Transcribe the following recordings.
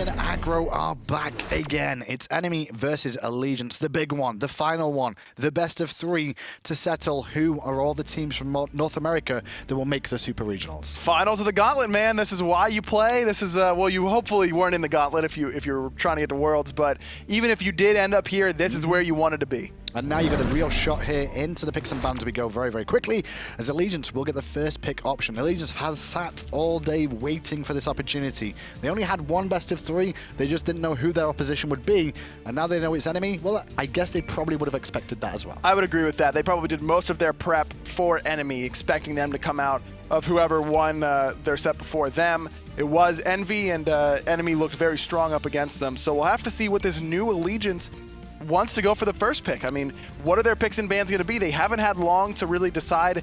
American aggro are back again. It's enemy versus allegiance, the big one, the final one, the best of three to settle who are all the teams from North America that will make the Super Regionals. Finals of the Gauntlet, man. This is why you play. This is, well, you hopefully weren't in the Gauntlet if you're trying to get to Worlds, but even if you did end up here, this is where you wanted to be. And now you've got a real shot here into the picks and bans. We go very, very quickly as Allegiance will get the first pick option. Allegiance has sat all day waiting for this opportunity. They only had one best of three. They just didn't know who their opposition would be. And now they know it's enemy. Well, I guess they probably would have expected that as well. I would agree with that. They probably did most of their prep for enemy, expecting them to come out of whoever won their set before them. It was Envy, and enemy looked very strong up against them. So we'll have to see what this new Allegiance wants to go for the first pick. I mean, what are their picks and bans going to be? They haven't had long to really decide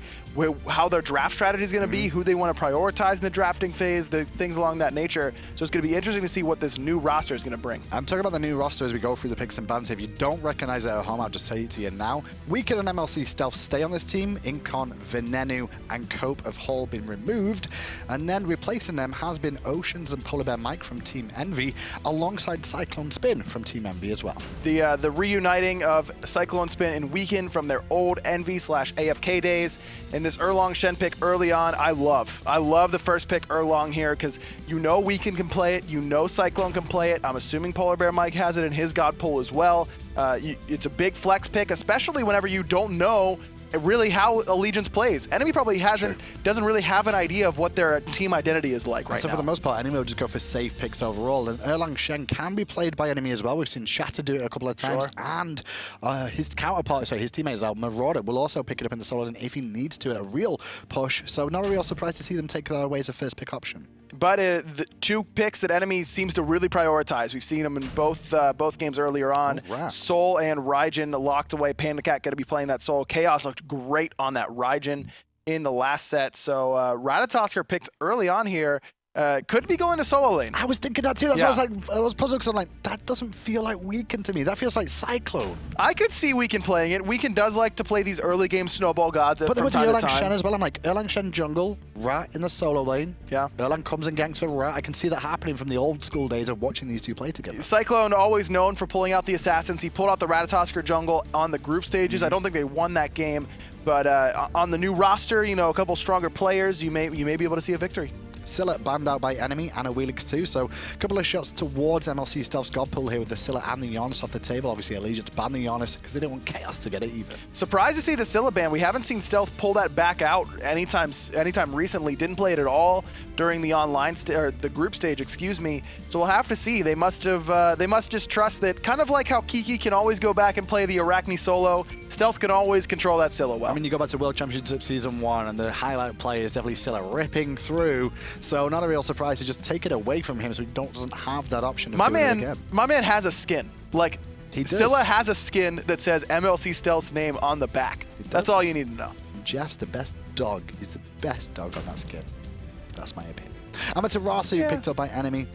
how their draft strategy is going to be, who they want to prioritize in the drafting phase, the things along that nature. So it's going to be interesting to see what this new roster is going to bring. I'm talking about the new roster as we go through the picks and bans. If you don't recognize it at home, I'll just say it to you now. Weekend and MLC Stealth stay on this team. Incon, Venenu, and Cope have all been removed. And then replacing them has been Oceans and PolarBearMike from Team Envy, alongside CycloneSpin from Team Envy as well. The reuniting of CycloneSpin and Weekend from their old Envy/AFK days. And this Erlang Shen pick early on, I love the first pick Erlang here because you know Weekend can play it, you know Cyclone can play it. I'm assuming PolarBearMike has it in his God pool as well. It's a big flex pick, especially whenever you don't know really how Allegiance plays. Enemy probably doesn't really have an idea of what their team identity is like right so now. For the most part, Enemy will just go for safe picks overall. And Erlang Shen can be played by Enemy as well. We've seen Shatter do it a couple of times. Sure. And his counterpart, his teammate Marauder will also pick it up in the solo lane if he needs to at a real push. So not a real surprise to see them take that away as a first pick option. But the two picks that enemy seems to really prioritize. We've seen them in both games earlier on. Oh, wow. Soul and Raijin locked away. PandaCat going to be playing that Soul. Khaos looked great on that Raijin in the last set. So Ratatoskr picked early on here. Could be going to solo lane. I was thinking that too. That's why I was puzzled because I'm like, that doesn't feel like Weekend to me. That feels like Cyclone. I could see Weekend playing it. Weekend does like to play these early game snowball gods but from time to time. Erlang Shen as well. I'm like, Erlang Shen jungle, Rat in the solo lane. Yeah. Erlang comes and ganks for Rat. I can see that happening from the old school days of watching these two play together. Cyclone always known for pulling out the assassins. He pulled out the Ratatoskr jungle on the group stages. I don't think they won that game, but on the new roster, you know, a couple stronger players, you may be able to see a victory. Scylla banned out by enemy and a Wheelix too, so a couple of shots towards MLC Stealth's God pull here with the Scylla and the Giannis off the table. Obviously Allegiance banned the Giannis because they didn't want Khaos to get it either. Surprised to see the Scylla ban. We haven't seen Stealth pull that back out anytime recently. Didn't play it at all during the online or the group stage, excuse me. So we'll have to see. They must just trust that, kind of like how Kiki can always go back and play the Arachne solo, Stealth can always control that Scylla well. I mean, you go back to World Championship Season 1 and the highlight play is definitely Scylla ripping through. So not a real surprise to just take it away from him so he doesn't have that option of doing it again. My man has a skin. Like, Scylla has a skin that says MLC Stealth's name on the back. That's all you need to know. Jeff's the best dog. He's the best dog on that skin. That's my opinion. Amaterasu picked up by enemy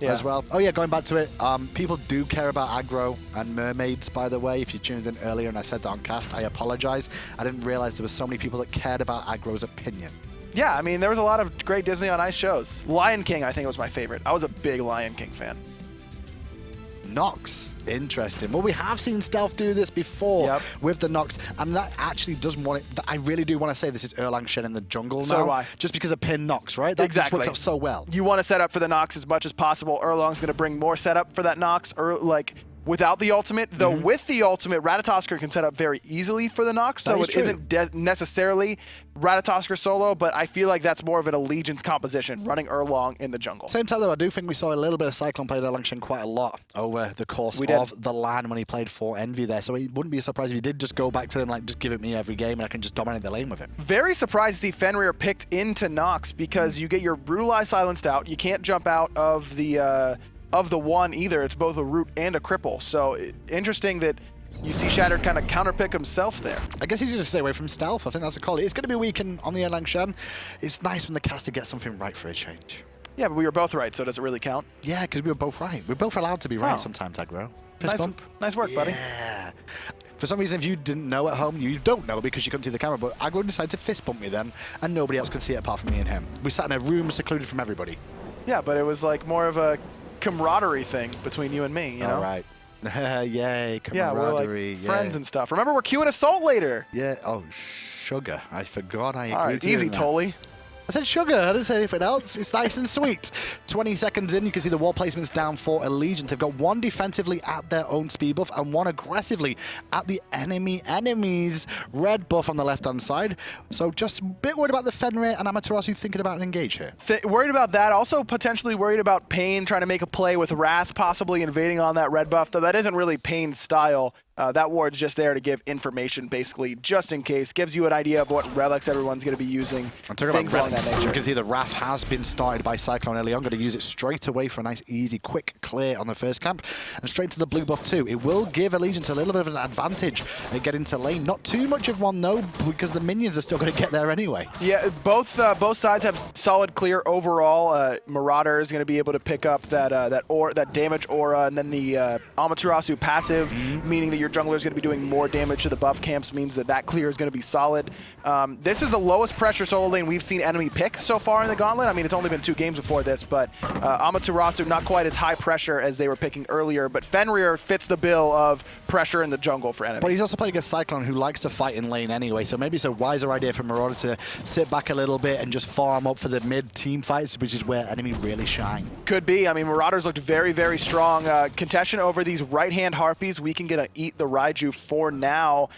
as well. Oh yeah, going back to it, people do care about aggro and mermaids, by the way. If you tuned in earlier and I said that on cast, I apologize. I didn't realize there were so many people that cared about aggro's opinion. Yeah, I mean, there was a lot of great Disney on Ice shows. Lion King, I think, was my favorite. I was a big Lion King fan. Nox, interesting. Well, we have seen Stealth do this before with the Nox, and that actually does want it. I really do want to say this is Erlang Shen in the jungle now. So do I. Just because of pin Nox, right? That just works out so well. You want to set up for the Nox as much as possible. Erlang's going to bring more setup for that Nox, or like without the ultimate. Though with the ultimate, Ratatoskr can set up very easily for the Nox, so it isn't necessarily Ratatoskr solo, but I feel like that's more of an Allegiance composition, running Erlang in the jungle. Same time though, I do think we saw a little bit of Cyclone play Erlang Shen quite a lot over the course of the LAN when he played for Envy there, so it wouldn't be a surprise if he did just go back to them like, just give it me every game and I can just dominate the lane with it. Very surprised to see Fenrir picked into Nox because you get your Brutalize silenced out, you can't jump out of the one either. It's both a root and a cripple. So interesting that you see Shattered kind of counterpick himself there. I guess he's going to stay away from Stealth. I think that's a call. It's going to be weak on the Erlang Shen. It's nice when the caster gets something right for a change. Yeah, but we were both right, so does it really count? Yeah, because we were both right. We're both allowed to be right sometimes, aggro. Fist bump. Nice work, buddy. Yeah. For some reason, if you didn't know at home, you don't know because you couldn't see the camera, but aggro decided to fist bump me then, and nobody else could see it apart from me and him. We sat in a room secluded from everybody. Yeah, but it was like more of a camaraderie thing between you and me, you know? All right. Yay, camaraderie. Yeah, we're like friends and stuff. Remember, we're queuing Assault later. Yeah, oh, sugar. I forgot I agreed All right, to easy, that. Tully. I said sugar, I didn't say anything else. It's nice and sweet. 20 seconds in, you can see the wall placements down for Allegiance. They've got one defensively at their own speed buff and one aggressively at the enemy's red buff on the left-hand side. So just a bit worried about the Fenrir and Amaterasu thinking about an engage here. Worried about that. Also potentially worried about Pain trying to make a play with Wrath, possibly invading on that red buff, though that isn't really Pain's style. That ward's just there to give information, basically, just in case. Gives you an idea of what relics everyone's going to be using. I'm talking things about along that relics. nature. You can see the Wrath has been started by Cyclone early on. Going to use it straight away for a nice, easy, quick clear on the first camp. And straight to the blue buff too. It will give Allegiance a little bit of an advantage and get into lane. Not too much of one, though, because the minions are still going to get there anyway. Yeah, both sides have solid clear overall. Marauder is going to be able to pick up that damage aura, and then the Amaterasu passive, meaning that your jungler is going to be doing more damage to the buff camps, means that clear is going to be solid. This is the lowest pressure solo lane we've seen enemy pick so far in the Gauntlet. I mean, it's only been 2 games before this, but Amaterasu not quite as high pressure as they were picking earlier, but Fenrir fits the bill of pressure in the jungle for enemy. But he's also playing against Cyclone, who likes to fight in lane anyway, so maybe it's a wiser idea for Marauder to sit back a little bit and just farm up for the mid-team fights, which is where enemy really shine. Could be. I mean, Marauders looked very, very strong. Contention over these right-hand Harpies. We can get to eat the Raiju for now.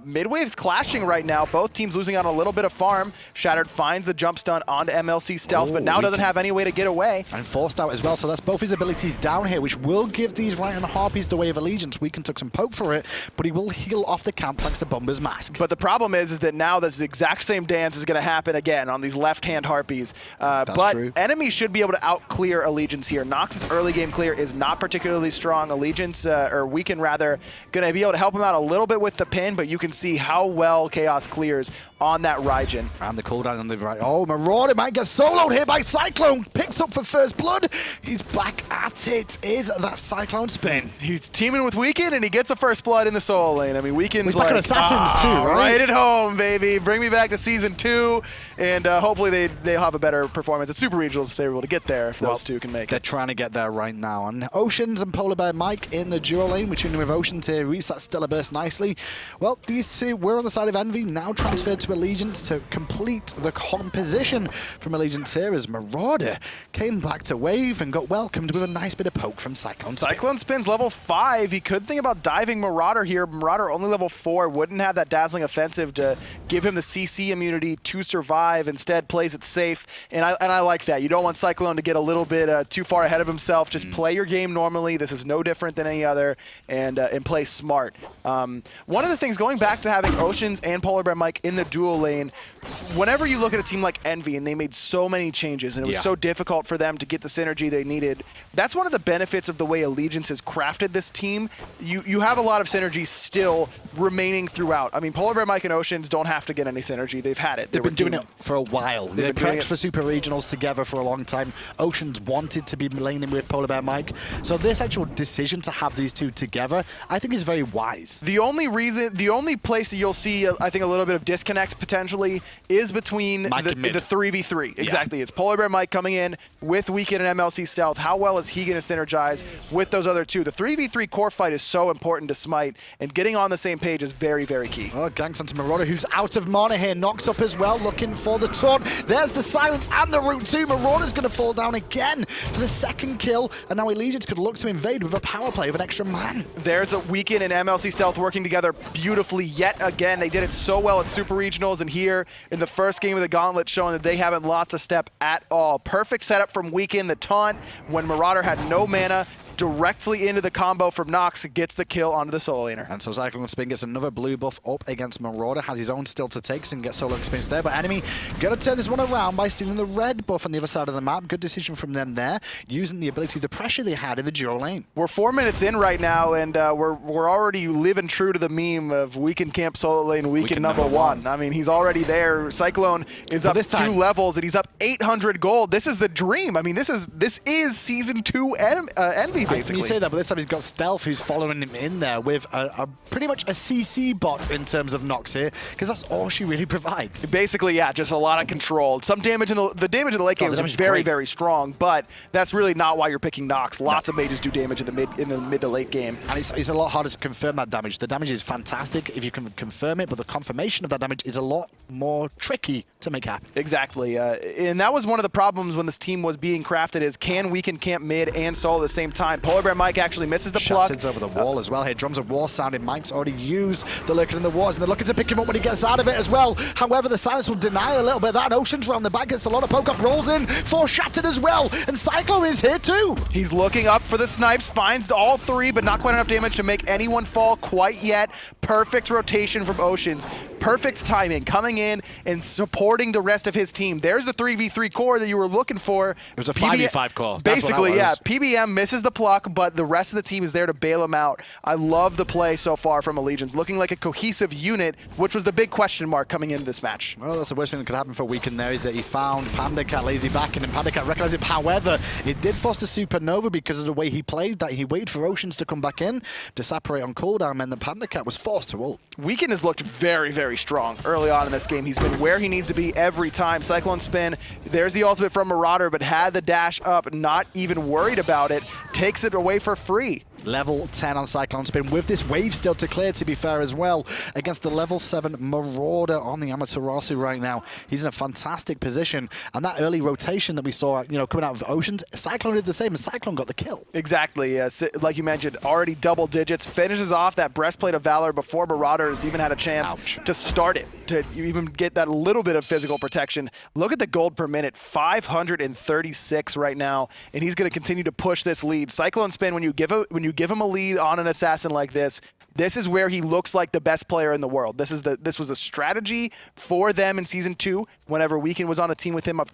Mid-wave's clashing right now. Both teams losing on a little bit of farm. Shattered finds the jump stun onto MLC Stealth, but now doesn't have any way to get away. And forced out as well, so that's both his abilities down here, which will give these right-hand Harpies the way of Allegiance. Weaken took some poke for it, but he will heal off the camp thanks to Bomber's Mask. But the problem is that now this exact same dance is going to happen again on these left-hand Harpies. But true. enemy should be able to out-clear Allegiance here. Nox's early game clear is not particularly strong. Allegiance, or Weaken rather, going to be able to help him out a little bit with the pin, but you can see how well Khaos clears on that Raijin. And the cooldown on the right. Oh, Marauder might get soloed here by Cyclone. Picks up for first blood. He's back at it. Is that CycloneSpin? He's teaming with Weaken, and he gets a first blood in the solo lane. I mean, Weaken's back like, at Assassins too, right? Right at home, baby. Bring me back to Season 2, and hopefully they'll have a better performance at Super Regionals if they're able to get there, if those two can make They're it. trying to get there right now. And Oceans and PolarBearMike in the duo lane. We're tuning with Oceans here. Reese that Stellar Burst nicely. Well, these two were on the side of Envy, now transferred to Allegiance to complete the composition from Allegiance here as Marauder came back to wave and got welcomed with a nice bit of poke from CycloneSpin. CycloneSpin's level 5. He could think about diving Marauder here. Marauder only level 4, wouldn't have that dazzling offensive to give him the CC immunity to survive. Instead, plays it safe, and I like that. You don't want Cyclone to get a little bit too far ahead of himself. Just play your game normally. This is no different than any other, and play smart. One of the things, going back to having Oceans and PolarBearMike in the dual lane, whenever you look at a team like Envy and they made so many changes and it was so difficult for them to get the synergy they needed, that's one of the benefits of the way Allegiance has crafted this team. You have a lot of synergy still remaining throughout. I mean, PolarBearMike and Oceans don't have to get any synergy. They've had it. They've been doing it for a while. They prepped for Super Regionals together for a long time. Oceans wanted to be laning with PolarBearMike. So this actual decision to have these two together, I think is very wise. The only place that you'll see, I think, a little bit of disconnect potentially is between the 3v3. Exactly. It's PolarBearMike coming in with Weaken and MLC Stealth. How well is he going to synergize with those other two? The 3v3 core fight is so important to Smite, and getting on the same page is very, very key. Oh, ganks onto Marauder, who's out of mana here. Knocked up as well, looking for the taunt. There's the silence and the root too. Marauder's going to fall down again for the second kill, and now Allegiance could look to invade with a power play of an extra man. There's a Weaken and MLC Stealth working together beautifully yet again. They did it so well at Super Regionals, and here in the first game of the Gauntlet, showing that they haven't lost a step at all. Perfect setup from Weaken, the taunt when Marauder had no mana, directly into the combo from Nox, gets the kill onto the solo laner. And so CycloneSpin gets another blue buff up against Marauder, has his own still to take, so he can get solo experience there. But enemy gonna turn this one around by stealing the red buff on the other side of the map. Good decision from them there, using the ability, the pressure they had in the dual lane. We're 4 minutes in right now, and we're already living true to the meme of Weaken camp solo lane, Weaken number one. I mean, he's already there. Cyclone is up 2 levels, and he's up 800 gold. This is the dream. I mean, this is Season 2 Envy enemy, basically. You say that, but this time he's got Stealth, who's following him in there with a pretty much a CC bot in terms of Nox here, because that's all she really provides. Basically, yeah, just a lot of control. Some damage in the damage in the late game is very, very strong, but that's really not why you're picking Nox. Lots of mages do damage in the mid to late game. And it's a lot harder to confirm that damage. The damage is fantastic if you can confirm it, but the confirmation of that damage is a lot more tricky to make happen. Exactly, and that was one of the problems when this team was being crafted is can weaken camp mid and solo at the same time. PolarBearMike actually misses the pluck. Shutins over the wall as well here. Drums of war sounding. Mike's already used the lurking in the wars, and they're looking to pick him up when he gets out of it as well. However, the silence will deny a little bit of that. Ocean's around the back, gets a lot of poke off, rolls in for Shattered as well, and Cyclone is here too. He's looking up for the snipes, finds all three, but not quite enough damage to make anyone fall quite yet. Perfect rotation from Oceans. Perfect timing, coming in and supporting the rest of his team. There's the 3v3 core that you were looking for. It was a 5v5 core. Basically, yeah. PBM misses the pluck, but the rest of the team is there to bail him out. I love the play so far from Allegiance, looking like a cohesive unit, which was the big question mark coming into this match. Well, that's the worst thing that could happen for Weekend there, is that he found PandaCat lazy backing, and PandaCat recognized it. However, it did foster Supernova because of the way he played, that he waited for Oceans to come back in to separate on cooldown, and the PandaCat was forced to ult. Weekend has looked very, very strong early on in this game. He's been where he needs to be every time. CycloneSpin, there's the ultimate from Marauder, but had the dash up, not even worried about it, takes it away for free. Level 10 on CycloneSpin with this wave still to clear, to be fair as well, against the level 7 Marauder on the Amaterasu right now. He's in a fantastic position, and that early rotation that we saw, coming out of Oceans, Cyclone did the same, and Cyclone got the kill. Exactly, like you mentioned, already double digits, finishes off that Breastplate of Valor before Marauders even had a chance to start it, to even get that little bit of physical protection. Look at the gold per minute, 536 right now, and he's going to continue to push this lead. CycloneSpin, when you give him a lead on an assassin like this is where he looks like the best player in the world. This was a strategy for them in Season 2. Whenever Weekend was on a team with him, I've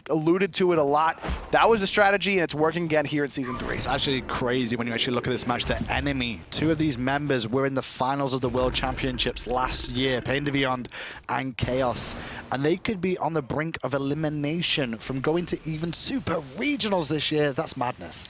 alluded to it a lot. That was a strategy, and it's working again here in Season 3. It's actually crazy when you actually look at this match. The enemy, two of these members were in the finals of the World Championships last year, PainDeViande and Khaos, and they could be on the brink of elimination from going to even Super Regionals this year. That's madness.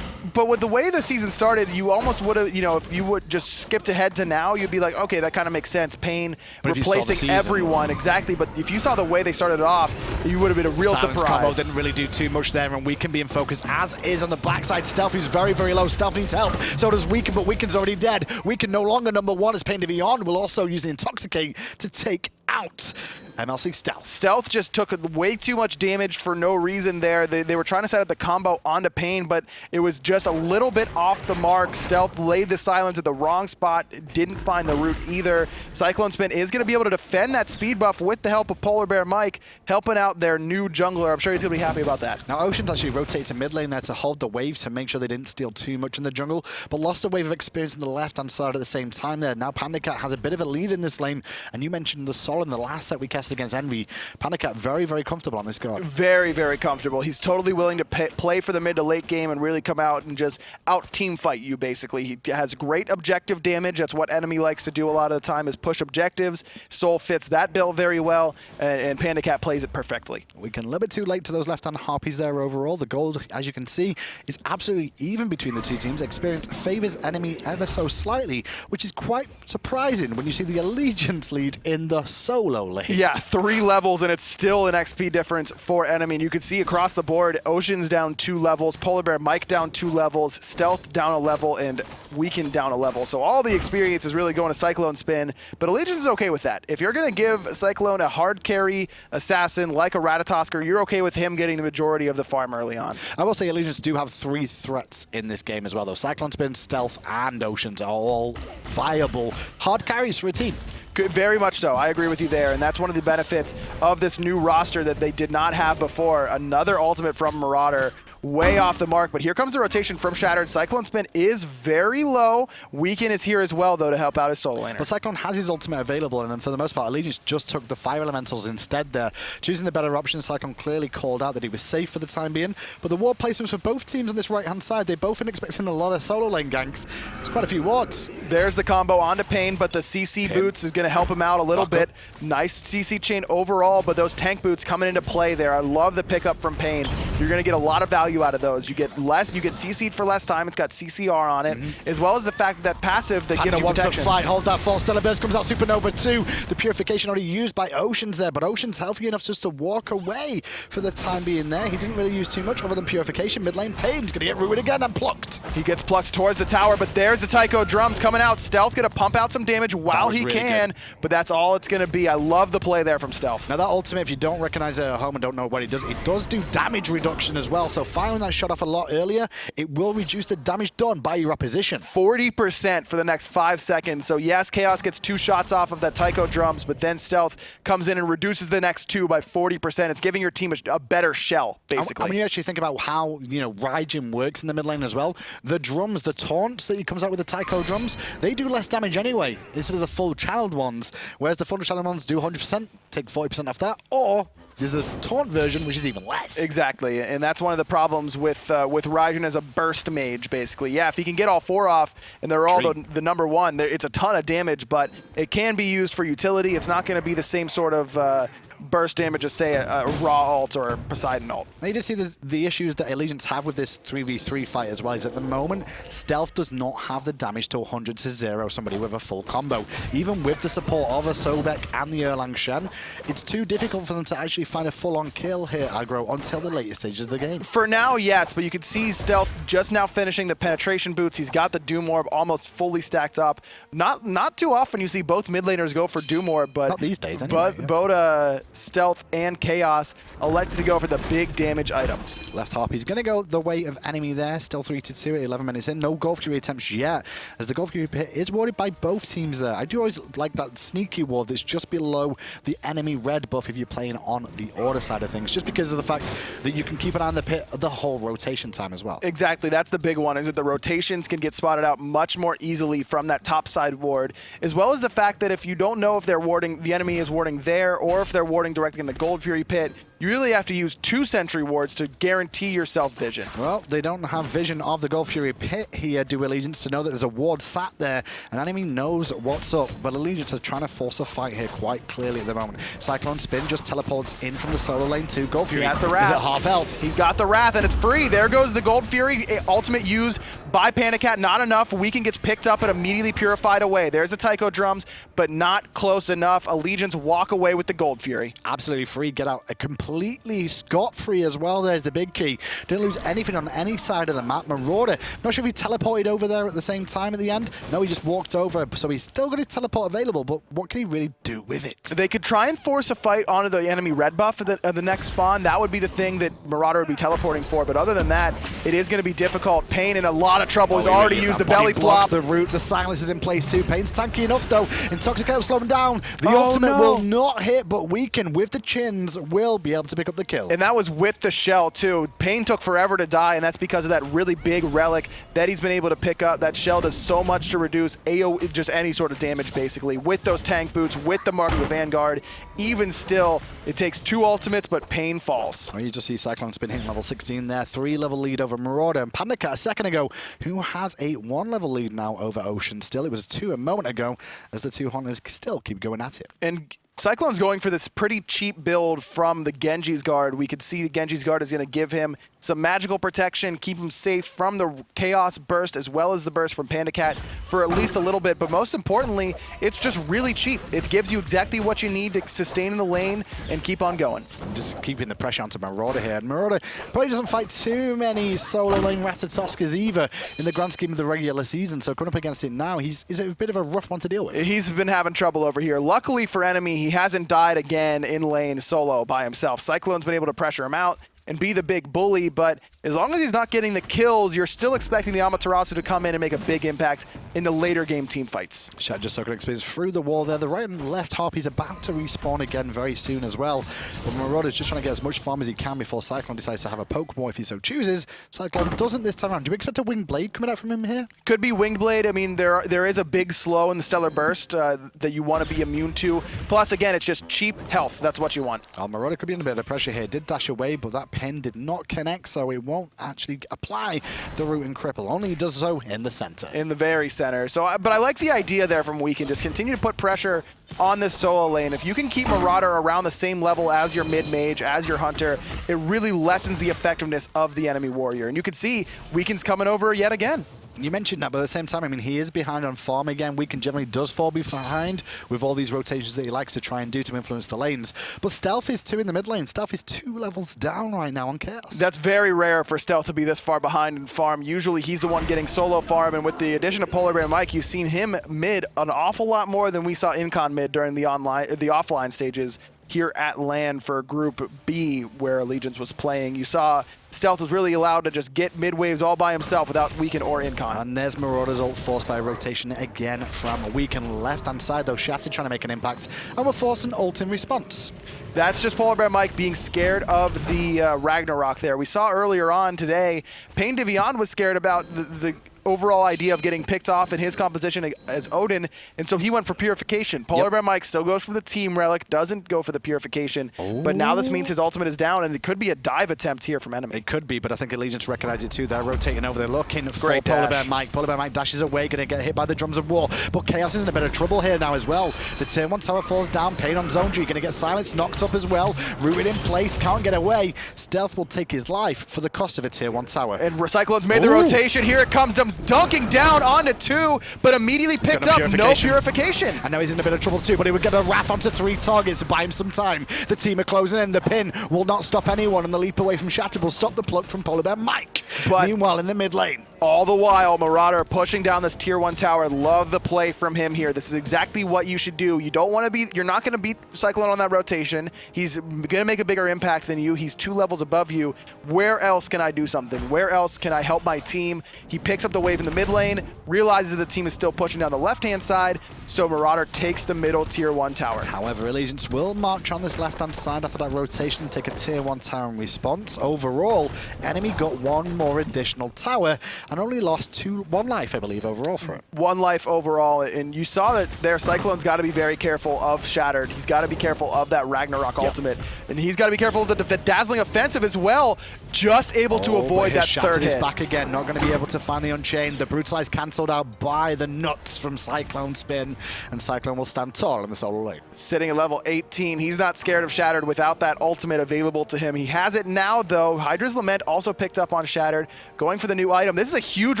But with the way the season started, you almost would have, if you would just skipped ahead to now, you'd be like, okay, that kind of makes sense. Pain replacing everyone, exactly. But if you saw the way they started off, you would have been a real Silence surprise. Combo didn't really do too much there, and Weekend being focused, as is on the backside. Stealth, who's very, very low. Stealth needs help. So does Weekend, but Weekend's already dead. Weekend no longer number one, as PainDeViande will also use the Intoxicate to take out MLC Stealth. Stealth just took way too much damage for no reason there. They were trying to set up the combo onto Pain, but it was just a little bit off the mark. Stealth laid the silence at the wrong spot, didn't find the root either. CycloneSpin is going to be able to defend that speed buff with the help of PolarBearMike, helping out their new jungler. I'm sure he's going to be happy about that. Now, Oceans actually rotated to mid lane there to hold the wave to make sure they didn't steal too much in the jungle, but lost a wave of experience on the left-hand side at the same time there. Now, PandaCat has a bit of a lead in this lane, and you mentioned the Sol in the last set we cast against Envy. PandaCat very, very comfortable on this card. Very, very comfortable. He's totally willing to play for the mid to late game and really come out and just out-team fight you, basically. He has great objective damage. That's what enemy likes to do a lot of the time, is push objectives. Sol fits that build very well, and PandaCat plays it perfectly. We can a little bit too late to those left-hand harpies there overall. The gold, as you can see, is absolutely even between the two teams. Experience favors enemy ever so slightly, which is quite surprising when you see the Allegiance lead in the solo lane. Yeah, 3 levels, and it's still an XP difference for enemy. And you can see across the board, Ocean's down 2 levels, PolarBearMike down 2 levels, Stealth down a level, and Weekend down a level. So all the experience is really going to CycloneSpin, but Allegiance is okay with that. If you're going to give Cyclone a hard carry assassin like a Ratatoskr, you're okay with him getting the majority of the farm early on. I will say Allegiance do have 3 threats in this game as well, though. CycloneSpin, Stealth, and Oceans are all viable hard carries for a team. Very much so. I agree with you there, and that's one of the benefits of this new roster that they did not have before. Another ultimate from Marauder, way off the mark, but here comes the rotation from Shattered. CycloneSpin is very low. Weekend is here as well, though, to help out his solo laner. But Cyclone has his ultimate available, and for the most part, Allegiance just took the Fire Elementals instead there. Choosing the better option, Cyclone clearly called out that he was safe for the time being, but the ward placements for both teams on this right-hand side, they both been expecting a lot of solo lane ganks. It's quite a few wards. There's the combo onto Pain, but the CC boots is going to help him out a little bit. Nice CC chain overall, but those tank boots coming into play there. I love the pickup from Pain. you're going to get a lot of value out of those. You get CC'd for less time. It's got CCR on it, as well as the fact that five that gives you wants protections. to fight, hold that false Stellar Burst, comes out Supernova 2. The Purification already used by Ocean's there, but Ocean's healthy enough just to walk away for the time being there. He didn't really use too much other than Purification. Mid lane, Pain's going to get ruined again and plucked. He gets plucked towards the tower, but there's the Taiko drums coming out. Stealth going to pump out some damage while he really can, but that's all it's going to be. I love the play there from Stealth. Now that ultimate, if you don't recognize it at home and don't know what it does do damage reduction as well. So firing that shot off a lot earlier, it will reduce the damage done by your opposition. 40% for the next 5 seconds. So yes, Khaos gets 2 shots off of that Taiko drums, but then Stealth comes in and reduces the next 2 by 40%. It's giving your team a better shell, basically. And when you actually think about how, Raijin works in the mid lane as well, the drums, the taunts that he comes out with the Taiko drums, they do less damage anyway, instead of the full channeled ones, whereas the full channeled ones do 100%, take 40% off that, or there's a taunt version, which is even less. Exactly, and that's one of the problems with Raijin as a burst mage, basically. Yeah, if he can get all 4 off, and they're all the number 1, it's a ton of damage, but it can be used for utility. It's not going to be the same sort of burst damage as, say, a Raw ult or a Poseidon ult. Now, you did see the issues that Allegiance have with this 3v3 fight as well, is at the moment, Stealth does not have the damage to 100 to 0 somebody with a full combo. Even with the support of a Sobek and the Erlang Shen, it's too difficult for them to actually find a full-on kill here, aggro, until the later stages of the game. For now, yes, but you can see Stealth just now finishing the penetration boots. He's got the Doom Orb almost fully stacked up. Not too often you see both mid laners go for Doom Orb, but not these days anyway. Both Stealth and Khaos elected to go for the big damage item. Left half, he's going to go the way of enemy there. Still 3-2 at 11 minutes in. No Golf Fury attempts yet, as the Golf Fury pit is warded by both teams there. I do always like that sneaky ward that's just below the enemy red buff if you're playing on the order side of things, just because of the fact that you can keep an eye on the pit the whole rotation time as well. Exactly, that's the big one, is that the rotations can get spotted out much more easily from that top side ward, as well as the fact that if you don't know if they're warding, the enemy is warding there, or if they're warding directly in the Gold Fury pit, you really have to use 2 sentry wards to guarantee yourself vision. Well, they don't have vision of the Gold Fury pit here, do Allegiance, to know that there's a ward sat there. An enemy knows what's up, but Allegiance are trying to force a fight here quite clearly at the moment. CycloneSpin just teleports in from the solo lane to Gold Fury. He has the Wrath. Is at half health. He's got the Wrath, and it's free. There goes the Gold Fury. Ultimate used by PandaCat. Not enough. Weaken gets picked up and immediately purified away. There's the Taiko drums, but not close enough. Allegiance walk away with the Gold Fury. Absolutely free. Get out completely scot-free as well. There's the big key. Didn't lose anything on any side of the map. Marauder, not sure if he teleported over there at the same time at the end. No, he just walked over, so he's still got his teleport available, but what can he really do with it? They could try and force a fight onto the enemy red buff at the next spawn. That would be the thing that Marauder would be teleporting for, but other than that, it is going to be difficult. Pain in a lot of trouble. He's already used the belly flop. The root, the silence is in place too. Pain's tanky enough though. Intoxicate will slow him down. The ultimate will not hit, but Weaken with the chins will be able to pick up the kill. And that was with the shell too. Pain took forever to die, and that's because of that really big relic that he's been able to pick up. That shell does so much to reduce AoE, just any sort of damage basically. With those tank boots, with the Mark of the Vanguard, even still, it takes 2 ultimates, but Pain falls. Well, you just see CycloneSpin hitting level 16 there. 3-level lead over Marauder. And PandaCat a second ago, who has a 1-level lead now over Ocean still. It was a 2 a moment ago, as the 2 hunters still keep going at it. And Cyclone's going for this pretty cheap build from the Genji's Guard. We could see the Genji's Guard is going to give him some magical protection, keep him safe from the Chaos burst as well as the burst from PandaCat for at least a little bit. But most importantly, it's just really cheap. It gives you exactly what you need to sustain in the lane and keep on going. Just keeping the pressure onto Marauder here. And Marauder probably doesn't fight too many solo lane Ratatoskrs either in the grand scheme of the regular season. So coming up against it now, he's a bit of a rough one to deal with. He's been having trouble over here. Luckily for enemy, he hasn't died again in lane solo by himself. Cyclone's been able to pressure him out and be the big bully, but as long as he's not getting the kills, you're still expecting the Amaterasu to come in and make a big impact in the later game team fights. Shen just soaking experience through the wall there. The right and left harp, he's about to respawn again very soon as well. But Marauder's just trying to get as much farm as he can before Cyclone decides to have a Pokemon if he so chooses. Cyclone doesn't this time around. Do you expect a Winged Blade coming out from him here? Could be Winged Blade. I mean, there is a big slow in the Stellar Burst that you want to be immune to. Plus, again, it's just cheap health. That's what you want. Marauder could be under a bit of pressure here. Did dash away, but that pin did not connect, so it won't actually apply the root and cripple. Only it does so in the center. In the very center. So, but I like the idea there from Weekend. Just continue to put pressure on this solo lane. If you can keep Marauder around the same level as your mid-mage, as your hunter, it really lessens the effectiveness of the enemy warrior. And you can see Weekend's coming over yet again. You mentioned that, but at the same time, I mean, he is behind on farm again. Weekend generally does fall behind with all these rotations that he likes to try and do to influence the lanes. But Stealth is 2 in the mid lane. Stealth is 2 levels down right now on Khaos. That's very rare for Stealth to be this far behind in farm. Usually he's the one getting solo farm, and with the addition of PolarBearMike, you've seen him mid an awful lot more than we saw Incon mid during the offline stages here at LAN for Group B, where Allegiance was playing. You saw Stealth was really allowed to just get mid waves all by himself without Weekend or Incon. And there's Marauder's ult forced by rotation again from Weekend left-hand side, though Shattered trying to make an impact, and we're forced an ult in response. That's just PolarBearMike being scared of the Ragnarok there. We saw earlier on today, PainDeViande was scared about the overall idea of getting picked off in his composition as Odin, and so he went for Purification. PolarBearMike still goes for the Team Relic, doesn't go for the Purification, but now this means his ultimate is down, and it could be a dive attempt here from enemy. It could be, but I think Allegiance recognize it too. They're rotating over, they're looking for Great dash. PolarBearMike. PolarBearMike dashes away, gonna get hit by the drums of war, but Khaos is in a bit of trouble here now as well. The tier 1 tower falls down, Pain on Zone G, gonna get silenced, knocked up as well, rooted in place, can't get away. Stealth will take his life for the cost of a tier 1 tower. And Cyclone's made the rotation, here it comes, dunking down onto 2, but immediately picked up no Purification. I know he's in a bit of trouble too, but he would get a wrath onto 3 targets to buy him some time. The team are closing in, the pin will not stop anyone, and the leap away from Shattered will stop the plug from PolarBearMike. But meanwhile, in the mid lane, all the while, Marauder pushing down this tier 1 tower. Love the play from him here. This is exactly what you should do. You don't want to be, you're not going to beat Cyclone on that rotation. He's going to make a bigger impact than you. He's 2 levels above you. Where else can I do something? Where else can I help my team? He picks up the wave in the mid lane, realizes that the team is still pushing down the left-hand side, so Marauder takes the middle tier 1 tower. However, Allegiance will march on this left-hand side after that rotation and take a tier 1 tower in response. Overall, enemy got 1 more additional tower and only lost 1 life, I believe, overall for it. 1 life overall, and you saw that there, Cyclone's got to be very careful of Shattered. He's got to be careful of that Ragnarok ultimate, and he's got to be careful of the dazzling offensive as well, just able to avoid that third hit. Is back again, not going to be able to find the Unchained. The Brutalize cancelled out by the nuts from CycloneSpin, and Cyclone will stand tall in the solo lane. Sitting at level 18, he's not scared of Shattered without that ultimate available to him. He has it now, though. Hydra's Lament also picked up on Shattered, going for the new item. This is a huge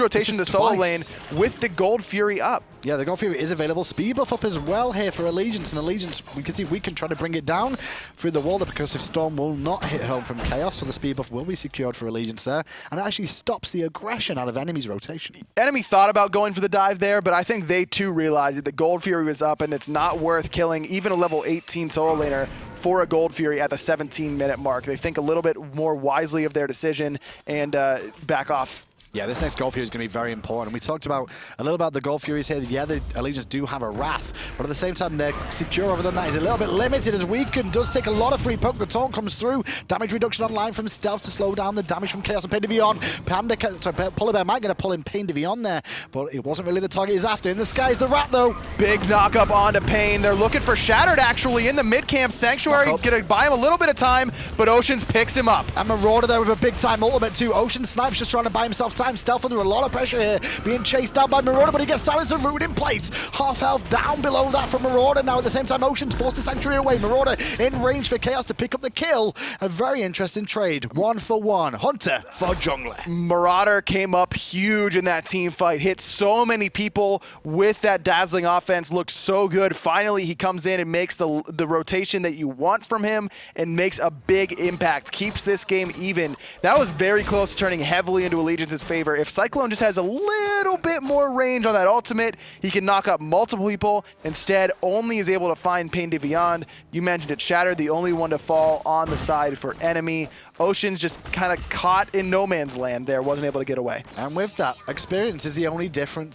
rotation to solo lane with the Gold Fury up. Yeah, the Gold Fury is available. Speed buff up as well here for Allegiance, and Allegiance, we can see Weekend try to bring it down through the wall. The Percussive Storm will not hit home from Khaos, so the speed buff will be secured for Allegiance there, and it actually stops the aggression out of enemy's rotation. Enemy thought about going for the dive there, but I think they too realized that the Gold Fury was up, and it's not worth killing even a level 18 solo laner for a Gold Fury at the 17-minute mark. They think a little bit more wisely of their decision and back off. Yeah, this next Gold Fury is going to be very important. We talked about a little about the Gold Furies here. Yeah, the Allegiance do have a Wrath, but at the same time, they're secure over them. That is a little bit limited as Weekend does take a lot of free poke. The taunt comes through. Damage reduction online from Stealth to slow down the damage from Khaos and PainDeViande. PolarBearMike going to pull in PainDeViande there, but it wasn't really the target he's after. In the sky is the Rat, though. Big knock up onto Pain. They're looking for Shattered, actually, in the mid-camp Sanctuary. Going to buy him a little bit of time, but Oceans picks him up. And Marauder there with a big-time ultimate, too. Ocean Snipes just trying to buy himself time. Stealth under a lot of pressure here, being chased down by Marauder, but he gets silenced and rooted in place. Half health down below that from Marauder. Now at the same time, Ocean's forced the Sanctuary away. Marauder in range for Khaos to pick up the kill. A very interesting trade. 1 for 1. Hunter for Jungler. Marauder came up huge in that team fight. Hit so many people with that dazzling offense. Looked so good. Finally, he comes in and makes the rotation that you want from him and makes a big impact. Keeps this game even. That was very close to turning heavily into Allegiance's favor. If Cyclone just has a little bit more range on that ultimate, he can knock up multiple people. Instead, only is able to find PainDeViande. You mentioned it, Shattered, the only one to fall on the side for enemy. Ocean's just kind of caught in no man's land there, wasn't able to get away. And with that, experience is the only different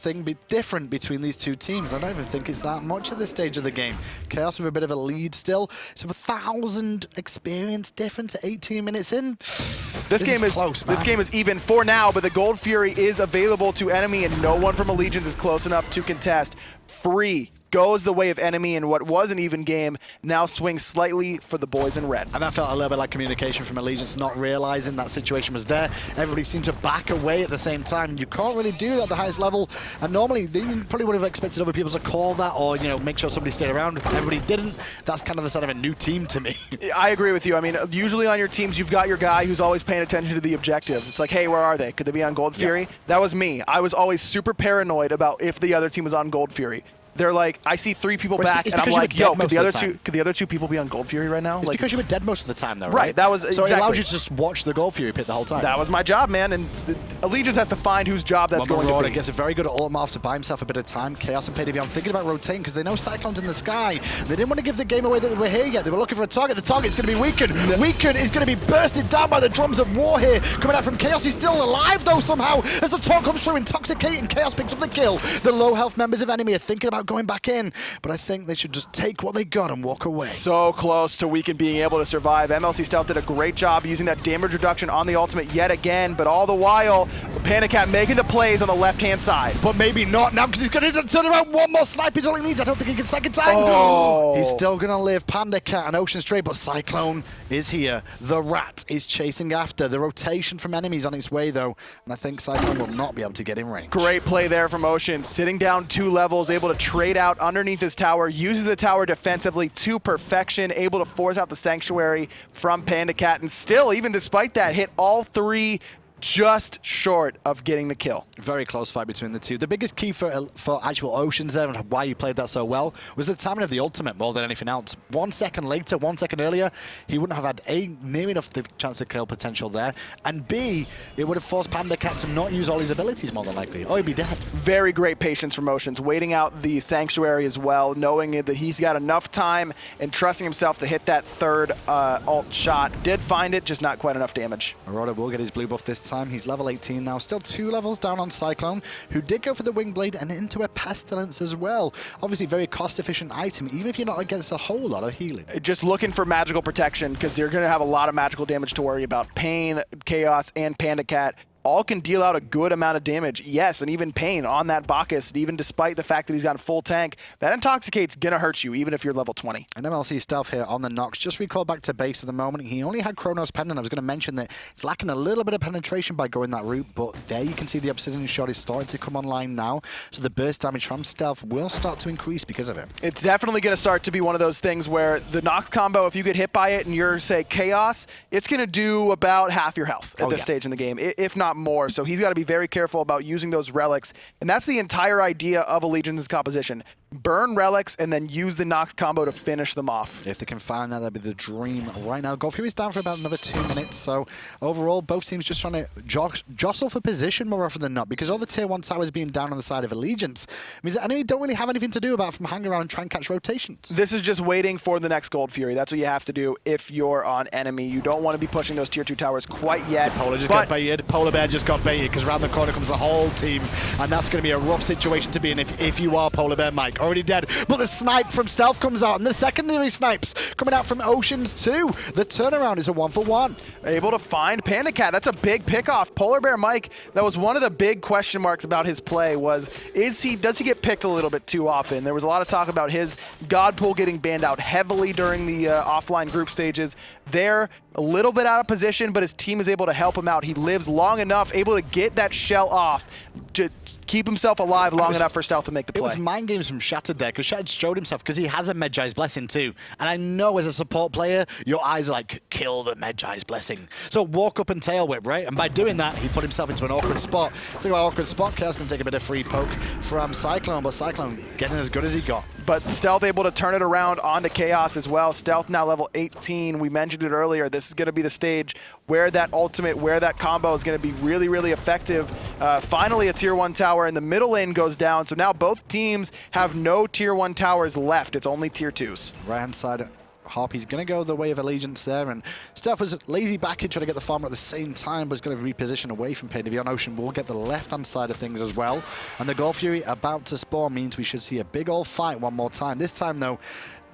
between these two teams. I don't even think it's that much at this stage of the game. Khaos with a bit of a lead still. It's 1,000 experience difference at 18 minutes in. This game is even for now, but the Gold Fury is available to enemy, and no one from Allegiance is close enough to contest. Free goes the way of enemy, and what was an even game now swings slightly for the boys in red. And that felt a little bit like communication from Allegiance, not realizing that situation was there. Everybody seemed to back away at the same time. You can't really do that at the highest level, and normally they probably would have expected other people to call that or, you know, make sure somebody stayed around. Everybody didn't. That's kind of the sign of a new team to me. I agree with you. I mean, usually on your teams, you've got your guy who's always paying attention to the objectives. It's like, hey, where are they? Could they be on Gold Fury? That was me. I was always super paranoid about if the other team was on Gold Fury. They're like, I see 3 people back, and I'm like, yo, could the other two people be on Gold Fury right now? It's like, because you were dead most of the time, though, right? That was so exactly. it allowed you to just watch the Gold Fury pit the whole time. That was my job, man, and Allegiance has to find whose job that's going to be. Gets a very good ultimate off to buy himself a bit of time. Khaos and PainDeViande thinking about rotating because they know Cyclone's in the sky. They didn't want to give the game away that they were here yet. They were looking for a target. The target's going to be Weaken. Weaken is going to be bursted down by the drums of war here. Coming out from Khaos. He's still alive, though, somehow. As the taunt comes through, intoxicating. Khaos picks up the kill. The low health members of enemy are thinking about going back in, but I think they should just take what they got and walk away. So close to Weaken being able to survive. MLC Stealth did a great job using that damage reduction on the ultimate yet again, but all the while, PandaCat making the plays on the left-hand side. But maybe not now, because he's going to turn around. One more snipe is all he needs. I don't think he can second time. Oh. He's still going to live. PandaCat and Ocean Stray, but Cyclone is here. The Rat is chasing after. The rotation from enemies on its way, though, and I think Cyclone will not be able to get in range. Great play there from Ocean, sitting down 2 levels, able to trade out underneath his tower, uses the tower defensively to perfection, able to force out the Sanctuary from PandaCat, and still, even despite that, hit all 3 just short of getting the kill. Very close fight between the two. The biggest key for actual Oceans there and why you played that so well was the timing of the ultimate more than anything else. 1 second later, 1 second earlier, he wouldn't have had A, near enough the chance to kill potential there, and B, it would have forced PandaCat to not use all his abilities more than likely, or he'd be dead. Very great patience from Oceans, waiting out the Sanctuary as well, knowing that he's got enough time and trusting himself to hit that 3rd ult shot. Did find it, just not quite enough damage. Marauder will get his blue buff this time. He's level 18 now, still 2 levels down on Cyclone, who did go for the Wing Blade and into a Pestilence as well. Obviously, very cost-efficient item, even if you're not against a whole lot of healing. Just looking for magical protection, because you're going to have a lot of magical damage to worry about. Pain, Khaos, and PandaCat all can deal out a good amount of damage. Yes, and even Pain on that Bacchus, even despite the fact that he's got a full tank, that Intoxicate's gonna hurt you, even if you're level 20. And MLC Stealth here on the Nox. Just recall back to base at the moment. He only had Chronos Pendant. I was going to mention that it's lacking a little bit of penetration by going that route, but there you can see the Obsidian Shot is starting to come online now. So the burst damage from Stealth will start to increase because of it. It's definitely going to start to be one of those things where the Nox combo, if you get hit by it and you're, say, Khaos, it's going to do about half your health at this stage in the game, if not more. So he's got to be very careful about using those relics. And that's the entire idea of Allegiance's composition. Burn relics and then use the Nox combo to finish them off. If they can find that, that'd be the dream right now. Gold Fury's down for about another 2 minutes. So overall, both teams just trying to jostle for position more often than not, because all the tier 1 towers being down on the side of Allegiance means that enemy don't really have anything to do about from hang around and try and catch rotations. This is just waiting for the next Gold Fury. That's what you have to do if you're on enemy. You don't want to be pushing those tier 2 towers quite yet. Polar just got baited. Polar Bear just got baited because around the corner comes the whole team, and that's going to be a rough situation to be in if you are PolarBearMike. Already dead, but the snipe from Stealth comes out, and the secondary snipes coming out from Oceans too. The turnaround is a 1-for-1. Able to find PandaCat. That's a big pick-off. PolarBearMike, that was one of the big question marks about his play was, does he get picked a little bit too often? There was a lot of talk about his God Pool getting banned out heavily during the offline group stages. They're a little bit out of position, but his team is able to help him out. He lives long enough, able to get that shell off to keep himself alive long enough for Stealth to make the play. It was mind games from Shattered there, because Shattered showed himself, because he has a Medjai's Blessing too. And I know as a support player, your eyes are like, kill the Medjai's Blessing. So walk up and tail whip, right? And by doing that, he put himself into an awkward spot. Talk about awkward spot, Khaos can take a bit of free poke from Cyclone, but Cyclone getting as good as he got. But Stealth able to turn it around onto Khaos as well. Stealth now level 18. We mentioned it earlier. This is going to be the stage where that ultimate, where that combo is going to be really, really effective. Finally, a tier 1 tower in the middle lane goes down. So now both teams have no tier 1 towers left. It's only tier 2s. Right-hand side, Harpy's going to go the way of Allegiance there, and Stealth was lazy back in trying to get the farmer at the same time, but he's going to reposition away from PainDeViande. Ocean will get the left-hand side of things as well, and the Gold Fury about to spawn means we should see a big old fight one more time. This time, though,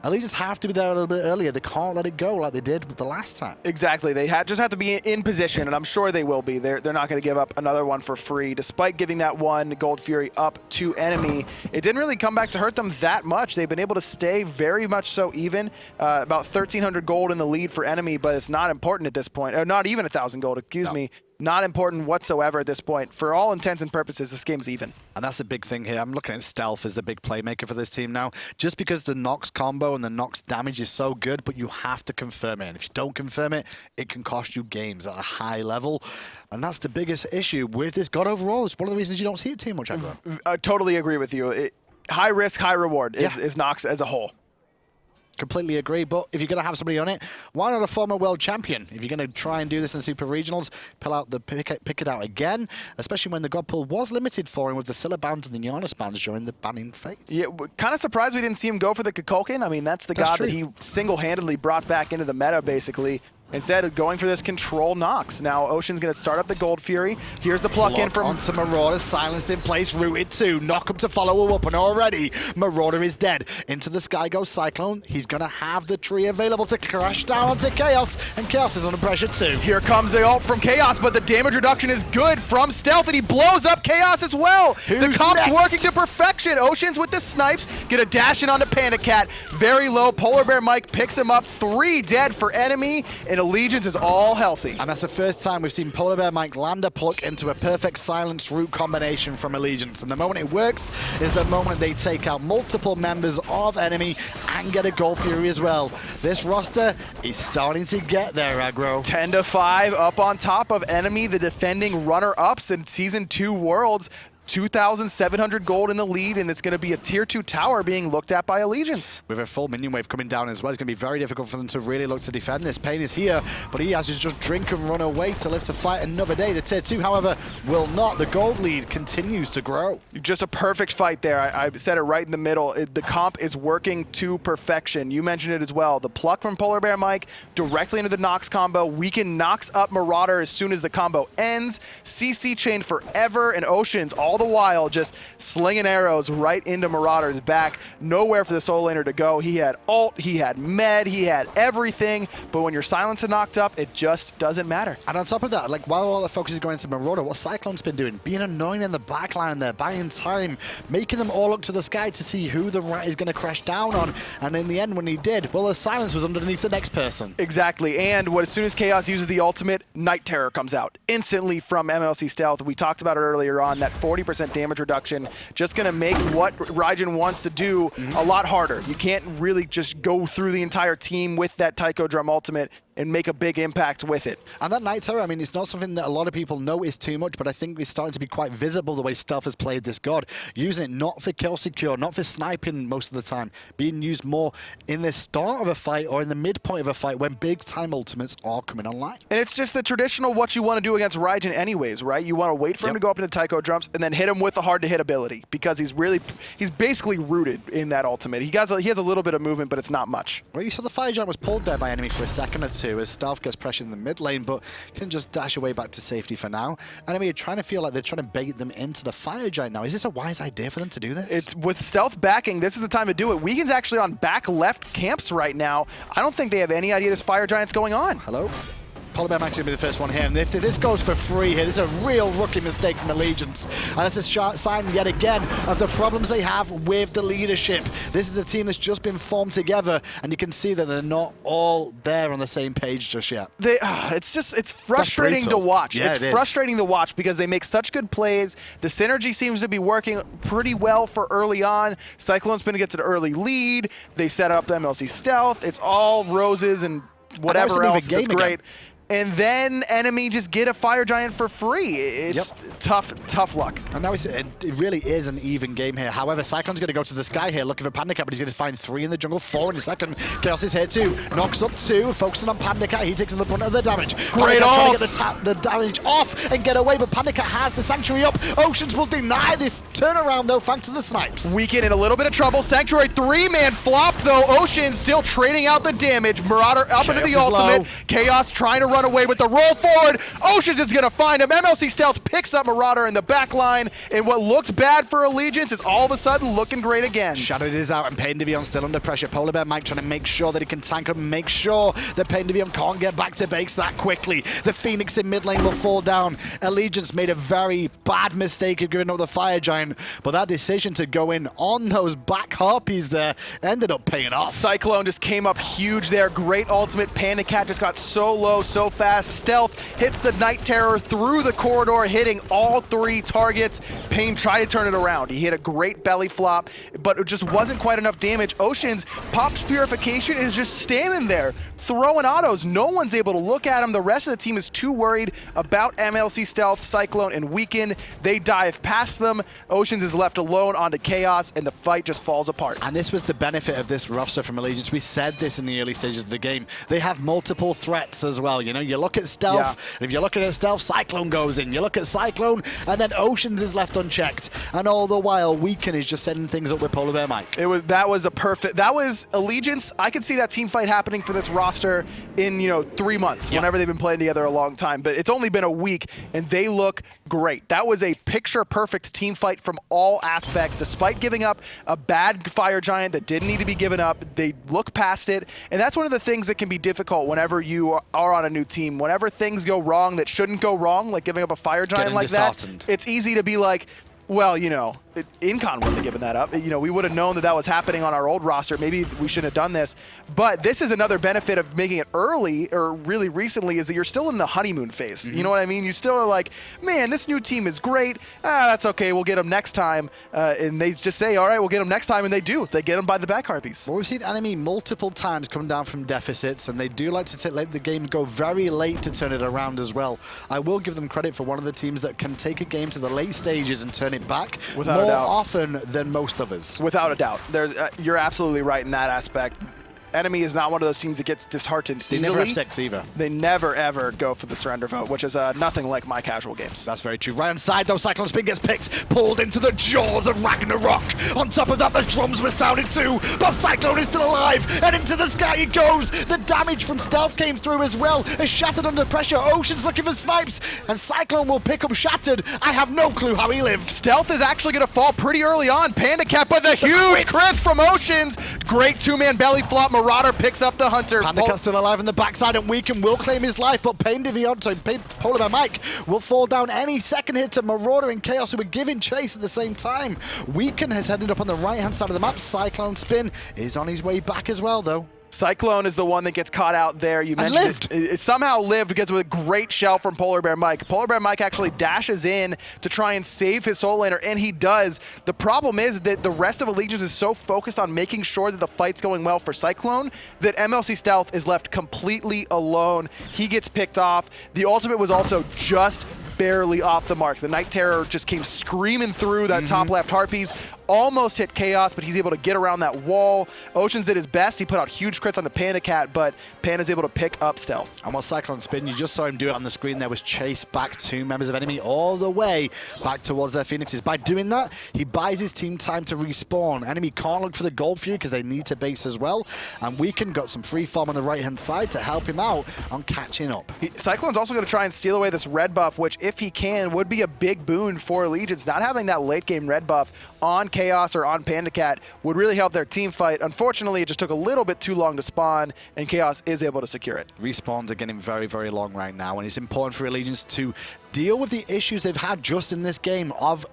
Allegiance have to be there a little bit earlier. They can't let it go like they did with the last time. Exactly. They just have to be in position, and I'm sure they will be. They're not going to give up another one for free. Despite giving that one Gold Fury up to enemy, it didn't really come back to hurt them that much. They've been able to stay very much so even. About 1,300 gold in the lead for enemy, but it's not important at this point. Or not even 1,000 gold, excuse me. Not important whatsoever at this point. For all intents and purposes, this game's even. And that's the big thing here. I'm looking at stealth as the big playmaker for this team now. Just because the Nox combo and the Nox damage is so good, but you have to confirm it. And if you don't confirm it, it can cost you games at a high level. And that's the biggest issue with this God overall. It's one of the reasons you don't see it too much, aggro. I totally agree with you. High risk, high reward is Nox as a whole. Completely agree, but if you're going to have somebody on it, why not a former world champion? If you're going to try and do this in Super Regionals, pick it out again, especially when the God Pool was limited for him with the Scylla bands and the Giannis bands during the banning phase. Yeah, kind of surprised we didn't see him go for the Kukulkan. I mean, that's the god that he single-handedly brought back into the meta, basically. Instead of going for this control Nox. Now Ocean's going to start up the Gold Fury. Here's the pluck in from... onto Marauder, silenced in place, rooted to knock him to follow up, and already Marauder is dead. Into the sky goes Cyclone. He's going to have the tree available to crash down onto Khaos, and Khaos is under pressure too. Here comes the ult from Khaos, but the damage reduction is good from Stealth, and he blows up Khaos as well. The comp's working to perfection. Ocean's with the snipes, get a dash in onto PandaCat. Very low, PolarBearMike picks him up. 3 dead for enemy, and Allegiance is all healthy. And that's the first time we've seen PolarBearMike land a pluck into a perfect silence root combination from Allegiance. And the moment it works is the moment they take out multiple members of enemy and get a Gold Fury as well. This roster is starting to get there, aggro. 10-5 up on top of enemy, the defending runner-ups in Season 2 Worlds. 2,700 gold in the lead, and it's going to be a tier 2 tower being looked at by Allegiance. With a full minion wave coming down as well, it's going to be very difficult for them to really look to defend this. Pain is here, but he has to just drink and run away to live to fight another day. The tier 2, however, will not. The gold lead continues to grow. Just a perfect fight there. I said it right in the middle. The comp is working to perfection. You mentioned it as well. The pluck from PolarBearMike directly into the Nox combo. We can Nox up Marauder as soon as the combo ends. CC chain forever, and Oceans all the while just slinging arrows right into Marauder's back. Nowhere for the solo laner to go. He had ult, he had med, he had everything, but when your silence is knocked up, it just doesn't matter. And on top of that, like while all the focus is going to Marauder, what CycloneSpin doing? Being annoying in the backline there, buying time, making them all look to the sky to see who the rat is going to crash down on. And in the end, when he did, well, the silence was underneath the next person. Exactly, and as soon as Khaos uses the ultimate, Night Terror comes out instantly from MLC Stealth. We talked about it earlier on, that 40% damage reduction, just going to make what Raijin wants to do a lot harder. You can't really just go through the entire team with that Taiko Drum ultimate and make a big impact with it. And that Night Terror, I mean, it's not something that a lot of people notice too much, but I think it's starting to be quite visible the way Stealth has played this god. Using it not for kill secure, not for sniping most of the time, being used more in the start of a fight or in the midpoint of a fight when big time ultimates are coming online. And it's just the traditional what you want to do against Raijin anyways, right? You want to wait for him to go up into Taiko Drums and then hit him with a hard to hit ability, because he's basically rooted in that ultimate. He has a little bit of movement, but it's not much. Well, you saw the Fire Giant was pulled there by enemy for a second or two as Stealth gets pressure in the mid lane, but can just dash away back to safety for now. Enemy are trying to feel like they're trying to bait them into the Fire Giant now. Is this a wise idea for them to do this? It's with Stealth backing, this is the time to do it. Weekend's actually on back left camps right now. I don't think they have any idea this Fire Giant's going on. Hello? PolarBearMike's going to be the first one here, and if this goes for free here, this is a real rookie mistake from Allegiance. And it's a sign yet again of the problems they have with the leadership. This is a team that's just been formed together, and you can see that they're not all there on the same page just yet. It's frustrating to watch. Yeah, it's frustrating to watch because they make such good plays. The synergy seems to be working pretty well for early on. CycloneSpin gets an early lead. They set up the MLC Stealth. It's all roses and whatever else. That's great. And then enemy just get a Fire Giant for free. It's tough luck. And now it really is an even game here. However, Cyclone's going to go to the sky here looking for PandaCat, but he's going to find 3 in the jungle, 4 in a second. Khaos is here too. Knocks up 2, focusing on PandaCat. He takes the brunt of the damage. Great ult! Trying to get the damage off and get away, but PandaCat has the Sanctuary up. Oceans will deny the turnaround though, thanks to the snipes. Weekend in a little bit of trouble. Sanctuary 3-man flop though. Ocean still trading out the damage. Marauder up into the ultimate. Khaos trying to run run away with the roll forward. Oceans is going to find him. MLC Stealth picks up Marauder in the back line, and what looked bad for Allegiance is all of a sudden looking great again. Shadowed is out, and PainDeViande still under pressure. PolarBearMike trying to make sure that he can tank him, make sure that PainDeViande can't get back to base that quickly. The Phoenix in mid lane will fall down. Allegiance made a very bad mistake of giving up the Fire Giant, but that decision to go in on those back harpies there ended up paying off. Cyclone just came up huge there. Great ultimate. PandaCat just got so low so fast. Stealth hits the Night Terror through the corridor, hitting all 3 targets. Pain tried to turn it around. He hit a great belly flop, but it just wasn't quite enough damage. Oceans pops Purification and is just standing there throwing autos. No one's able to look at him. The rest of the team is too worried about MLC Stealth, Cyclone, and Weaken. They dive past them. Oceans is left alone onto Khaos, and the fight just falls apart. And this was the benefit of this roster from Allegiance. We said this in the early stages of the game. They have multiple threats as well. You know, you look at Stealth, and if you're looking at Stealth, Cyclone goes in. You look at Cyclone, and then Oceans is left unchecked. And all the while, Weaken is just setting things up with PolarBearMike. That was Allegiance. I could see that team fight happening for this roster in 3 months, whenever they've been playing together a long time. But it's only been a week, and they look great. That was a picture-perfect team fight from all aspects. Despite giving up a bad Fire Giant that didn't need to be given up, they look past it. And that's one of the things that can be difficult whenever you are on a new team. Whenever things go wrong that shouldn't go wrong, like giving up a Fire Giant like that, it's easy to be like, well, Incon wouldn't have given that up. We would have known that was happening on our old roster. Maybe we shouldn't have done this. But this is another benefit of making it early, or really recently, is that you're still in the honeymoon phase. You know what I mean? You still are like, man, this new team is great. That's okay. We'll get them next time. And they just say, all right, we'll get them next time. And they do. They get them by the back harpies. Well, we've seen enemy multiple times come down from deficits, and they do like to let the game go very late to turn it around as well. I will give them credit for one of the teams that can take a game to the late stages and turn it back more often than most others. Without a doubt. You're absolutely right in that aspect. Enemy is not one of those teams that gets disheartened easily. They never have 6 either. They never, ever go for the surrender vote, which is nothing like my casual games. That's very true. Right inside, though, CycloneSpin gets picked, pulled into the jaws of Ragnarok. On top of that, the drums were sounded too, but Cyclone is still alive, and into the sky he goes. The damage from Stealth came through as well. Is Shattered under pressure. Ocean's looking for snipes, and Cyclone will pick up Shattered. I have no clue how he lives. Stealth is actually going to fall pretty early on. PandaCat, but the huge crits from Oceans. Great 2-man belly flop. Marauder picks up the Hunter. PandaCat's still alive on the backside, and Weaken will claim his life, but PolarBearMike will fall down any second hit to Marauder and Khaos, who are giving chase at the same time. Weaken has ended up on the right-hand side of the map. CycloneSpin is on his way back as well, though. Cyclone is the one that gets caught out there. You mentioned it somehow lived because of a great shell from PolarBearMike. PolarBearMike actually dashes in to try and save his soul laner, and he does. The problem is that the rest of Allegiance is so focused on making sure that the fight's going well for Cyclone that MLC Stealth is left completely alone. He gets picked off. The ultimate was also just barely off the mark. The Night Terror just came screaming through that top left harpies. Almost hit Khaos, but he's able to get around that wall. Oceans did his best. He put out huge crits on the PandaCat, but Panda's able to pick up Stealth. And what CycloneSpin, you just saw him do it on the screen there, was chase back 2 members of enemy all the way back towards their Phoenixes. By doing that, he buys his team time to respawn. Enemy can't look for the Gold Fury because they need to base as well. And Weaken got some free farm on the right-hand side to help him out on catching up. Cyclone's also going to try and steal away this red buff, which, if he can, would be a big boon for Allegiance. Not having that late-game red buff on Khaos or on PandaCat would really help their team fight. Unfortunately, it just took a little bit too long to spawn, and Khaos is able to secure it. Respawns are getting very, very long right now, and it's important for Allegiance to deal with the issues they've had just in this game of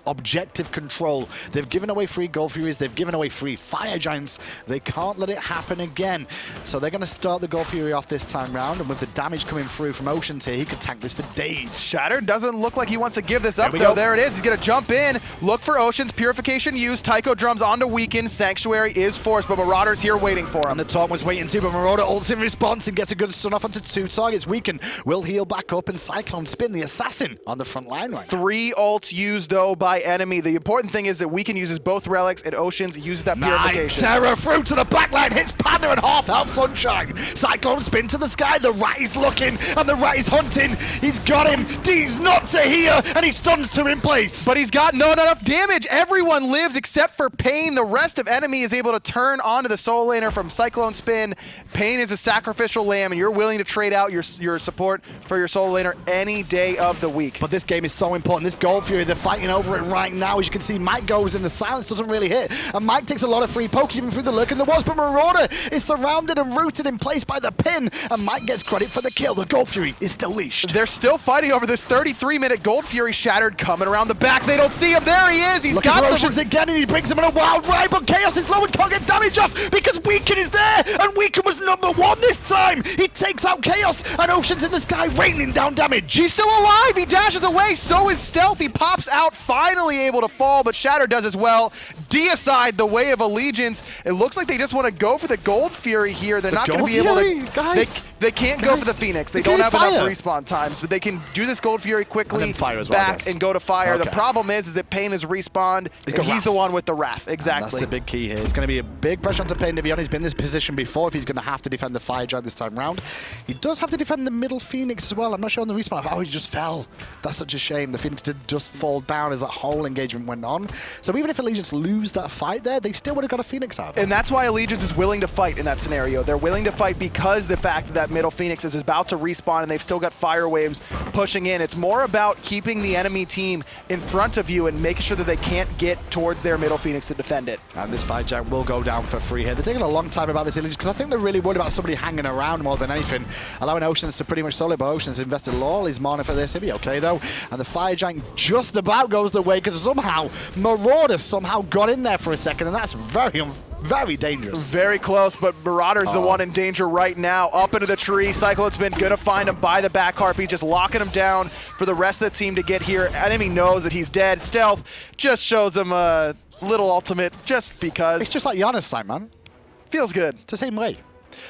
objective control. They've given away free Gold Furies, they've given away free Fire Giants. They can't let it happen again. So they're going to start the Gold Fury off this time round, and with the damage coming through from Oceans here, he could tank this for days. Shattered doesn't look like he wants to give this up, though. There it is. He's going to jump in, look for Oceans, Purification used, Tycho drums onto Weaken, Sanctuary is forced, but Marauder's here waiting for him. And the taunt was waiting too, but Marauder ults in response and gets a good stun off onto 2 targets. Weaken will heal back up, and CycloneSpin, the assassin, on the front line right now. 3 ults used, though, by enemy. The important thing is that Weaken uses both relics, and Oceans uses that Purification. Terror through to the backline, hits Panda and half-health Sunshine. CycloneSpin to the sky, the rat is looking, and the rat is hunting. He's got him. He's not gets it here, and he stuns 2 in place. But he's got not enough damage. Everyone lives except for Pain. The rest of enemy is able to turn onto the soul laner from CycloneSpin. Pain is a sacrificial lamb, and you're willing to trade out your support for your soul laner any day of the week. But this game is so important. This Gold Fury, they're fighting over it right now. As you can see, Mike goes in, the silence doesn't really hit. And Mike takes a lot of free poke, even through the lurk in the walls. But Marauder is surrounded and rooted in place by the pin. And Mike gets credit for the kill. The Gold Fury is still leashed. They're still fighting over this 33-minute Gold Fury Shattered coming around the back. They don't see him. There he is. He's got the Oceans again, and he brings him on a wild ride. But Khaos is low and can't get damage off because Weaken is there. And Weaken was #1 this time. He takes out Khaos, and Ocean's in the sky raining down damage. He's still alive. He dashes away. So is Stealth. He pops out, finally able to fall, but Shatter does as well. Deicide, the way of allegiance. It looks like they just want to go for the Gold Fury here. They're not going to be able to. Guys, they can't go for the Phoenix. They don't have enough respawn times, but they can do this Gold Fury quickly, and fire as well, back and go to fire. Okay. The problem is that Pain is respawned, and he's the one with the Wrath. Exactly. And that's the big key here. It's going to be a big pressure onto PainDeViande. He's been in this position before if he's going to have to defend the Fire Giant this time round. He does have to defend the middle Phoenix as well. I'm not sure on the respawn. Oh, he just fell. That's such a shame. The Phoenix did just fall down as that whole engagement went on. So even if Allegiance lose that fight there, they still would have got a Phoenix out of it. And that's why Allegiance is willing to fight in that scenario. They're willing to fight because the fact that that middle Phoenix is about to respawn and they've still got fire waves pushing in. It's more about keeping the enemy team in front of you and making sure that they can't get towards their middle Phoenix to defend it. And this Fire Giant will go down for free here. They're taking a long time about this Allegiance because I think they're really worried about somebody hanging around more than anything, allowing Oceans to pretty much solo, but Oceans invested all his mana for this. He'll be okay though. And the Fire Giant just about goes the way because somehow Marauder somehow got in there for a second, and that's very dangerous. Very close, but Marauder's the one in danger right now. Up into the tree. CycloneSpin gonna find him by the back harpy, just locking him down for the rest of the team to get here. Enemy knows that he's dead. Stealth just shows him a little ultimate just because. It's just like Giannis time, man. Feels good. It's the same way.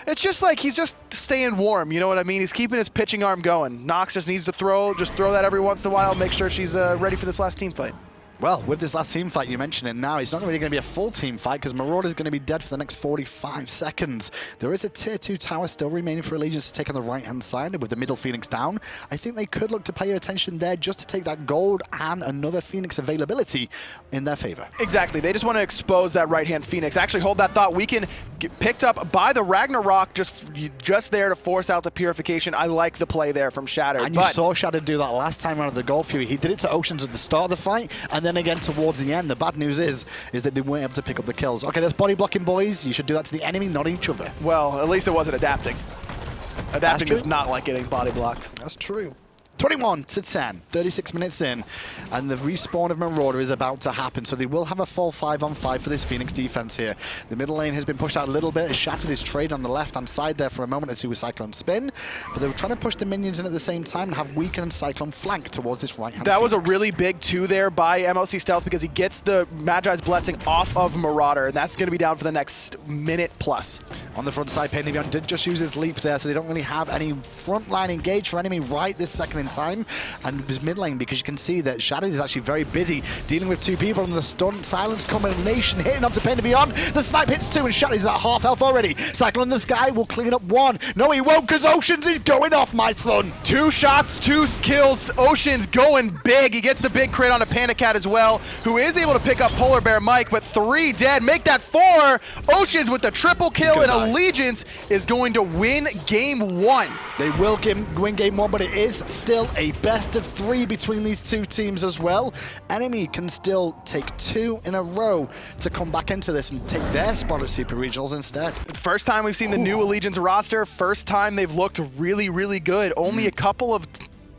It's just like he's just staying warm, you know what I mean? He's keeping his pitching arm going. Nox just needs to throw that every once in a while, make sure she's ready for this last team fight. Well, with this last team fight, you mentioned it now, it's not really going to be a full team fight because Marauder's going to be dead for the next 45 seconds. There is a tier 2 tower still remaining for Allegiance to take on the right-hand side with the middle Phoenix down. I think they could look to pay your attention there just to take that gold and another Phoenix availability in their favor. Exactly. They just want to expose that right-hand Phoenix. Actually, hold that thought. We can get picked up by the Ragnarok just there to force out the purification. I like the play there from Shatter. And you saw Shatter do that last time around of the Gold Fury. He did it to Oceans at the start of the fight, and then again towards the end. The bad news is that they weren't able to pick up the kills. Okay, that's body blocking, boys. You should do that to the enemy, not each other. Well, at least it wasn't adapting. Adapting does not like getting body blocked. That's true. 21-10, 36 minutes in, and the respawn of Marauder is about to happen, so they will have a full 5-on-5 for this Phoenix defense here. The middle lane has been pushed out a little bit, has shattered his trade on the left-hand side there for a moment or two with CycloneSpin, but they were trying to push the minions in at the same time and have Weaken and Cyclone flank towards this right-hand That Phoenix. was a really big 2 there by MLC Stealth because he gets the Magi's Blessing off of Marauder, and that's going to be down for the next minute plus. On the front side, PainDeViande did just use his leap there, so they don't really have any frontline engage for enemy right this second in time. And it was mid lane because you can see that Shadow is actually very busy dealing with 2 people, and the stun silence combination hitting onto PainDeViande. The snipe hits 2 and Shadow's at half health already. Cyclone in the sky will clean up 1. No, he won't because Oceans is going off, my son. 2 shots, 2 kills. Ocean's going big. He gets the big crit on a PandaCat as well, who is able to pick up PolarBearMike, but 3 dead. Make that 4. Oceans with the triple kill, and Allegiance is going to win game 1. They will win game 1, but it is still a best of 3 between these 2 teams as well. Enemy can still take 2 in a row to come back into this and take their spot at Super Regionals instead. First time we've seen the new Allegiance roster. First time they've looked really, really good. Only a couple of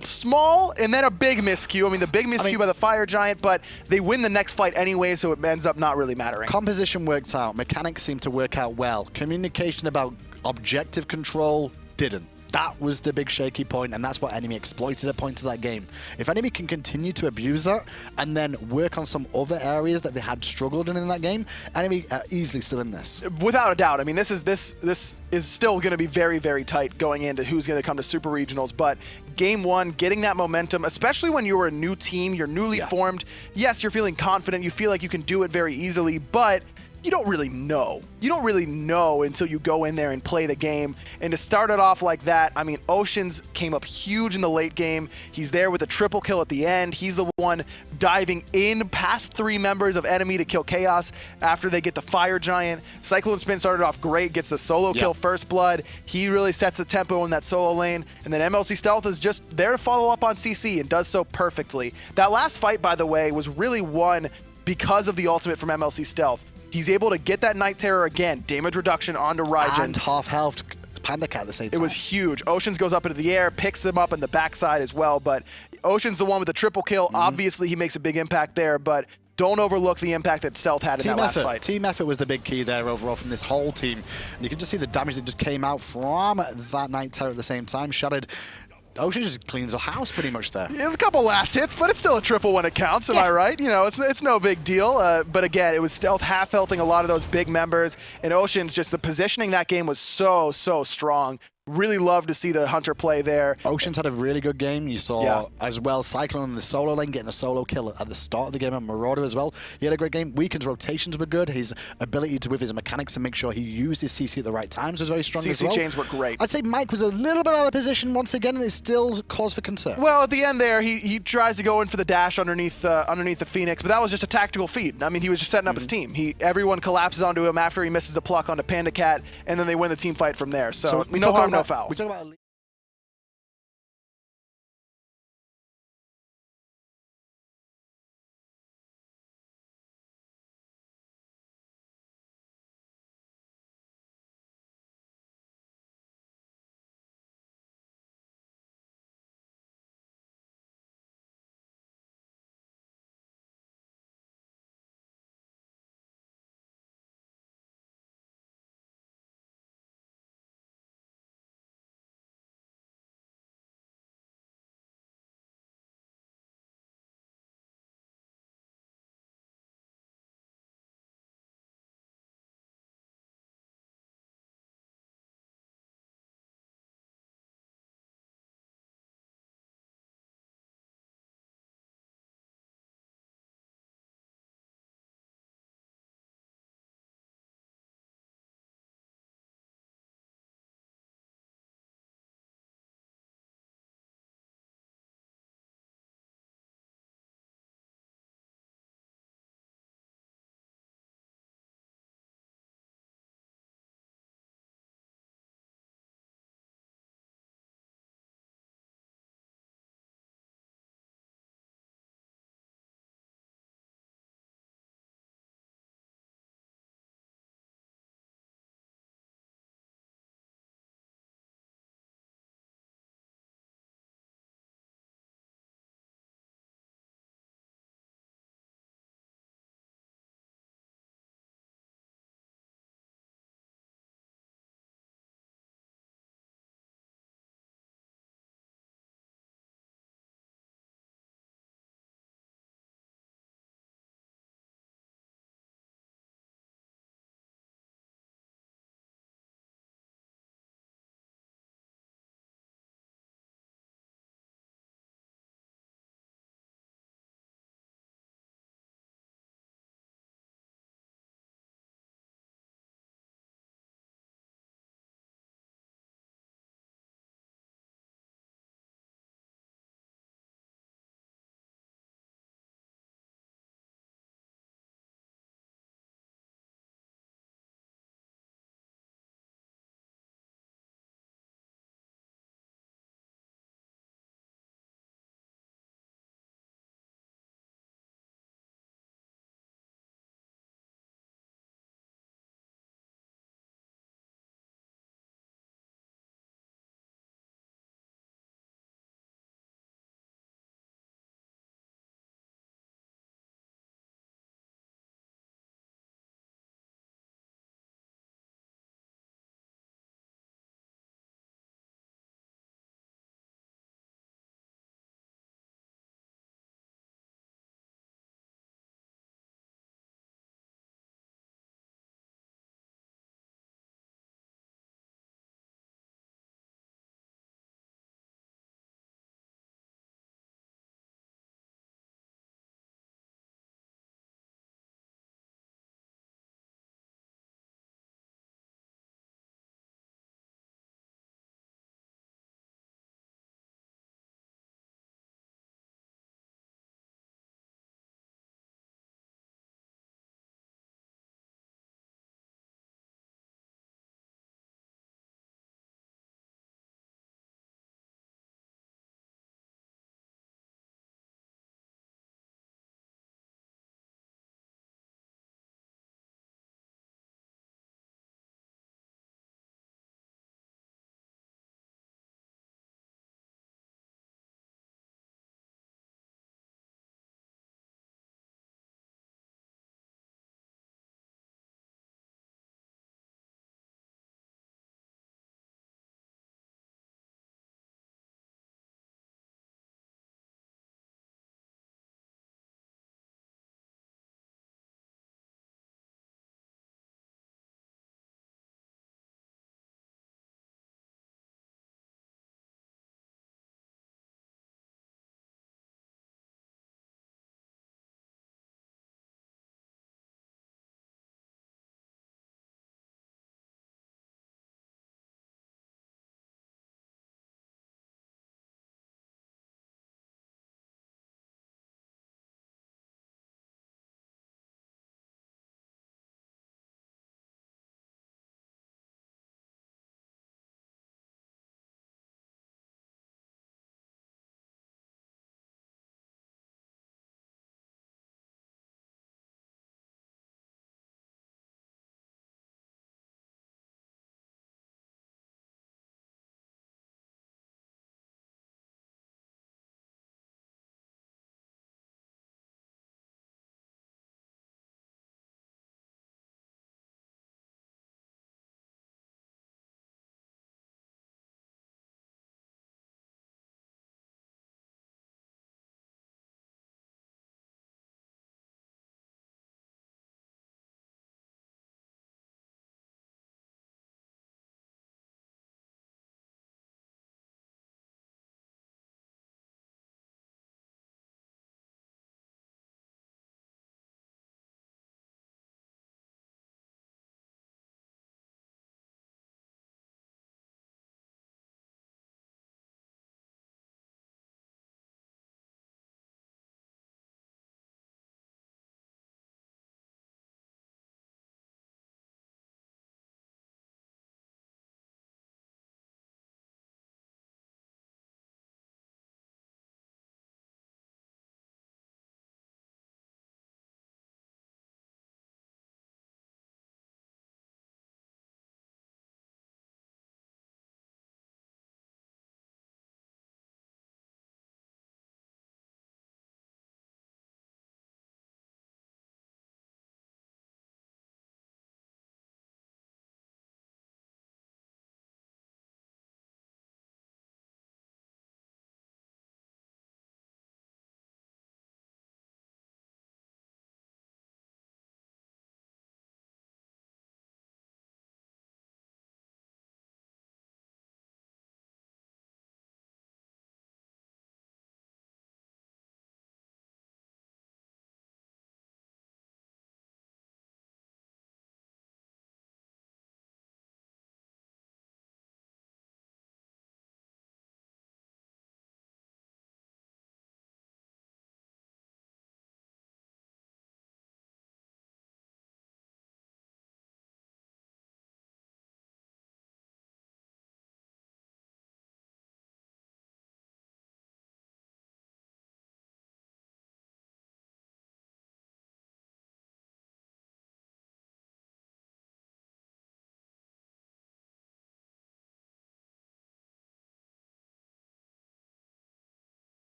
small and then a big miscue. I mean, the big miscue by the Fire Giant, but they win the next fight anyway, so it ends up not really mattering. Composition worked out. Mechanics seemed to work out well. Communication about objective control didn't. That was the big shaky point, and that's what enemy exploited at points of that game. If enemy can continue to abuse that and then work on some other areas that they had struggled in that game, enemy are easily still in this. Without a doubt. I mean, this is still going to be very, very tight going into who's going to come to Super Regionals, but game 1, getting that momentum, especially when you're a new team, you're newly formed. Yes, you're feeling confident, you feel like you can do it very easily, but you don't really know. You don't really know until you go in there and play the game. And to start it off like that, I mean, Oceans came up huge in the late game. He's there with a triple kill at the end. He's the one diving in past 3 members of enemy to kill Khaos after they get the Fire Giant. CycloneSpin started off great, gets the solo kill first blood. He really sets the tempo in that solo lane. And then MLC Stealth is just there to follow up on CC and does so perfectly. That last fight, by the way, was really won because of the ultimate from MLC Stealth. He's able to get that Night Terror again, damage reduction onto Raijin. And half health PandaCat at the same time. It was huge. Oceans goes up into the air, picks them up in the backside as well, but Ocean's the one with the triple kill. Obviously, he makes a big impact there, but don't overlook the impact that Stealth had in that last fight. Team effort was the big key there overall from this whole team. And you can just see the damage that just came out from that Night Terror at the same time. Shattered. Ocean just cleans the house pretty much there. Yeah, a couple last hits, but it's still a triple when it counts, am I right? You know, it's no big deal. But again, it was Stealth half-healthing a lot of those big members, and Ocean's just the positioning that game was so strong. Really love to see the Hunter play there. Ocean's had a really good game. You saw as well Cyclone in the solo lane getting the solo kill at the start of the game, and Marauder as well. He had a great game. Weekend's rotations were good. His ability to, with his mechanics, to make sure he used his CC at the right times was very strong as well. CC chains were great. I'd say Mike was a little bit out of position once again, and it's still cause for concern. Well, at the end there, he tries to go in for the dash underneath the Phoenix, but that was just a tactical feat. I mean, he was just setting up his team. Everyone collapses onto him after he misses the pluck onto PandaCat, and then they win the team fight from there. So no harm, no foul. We talk about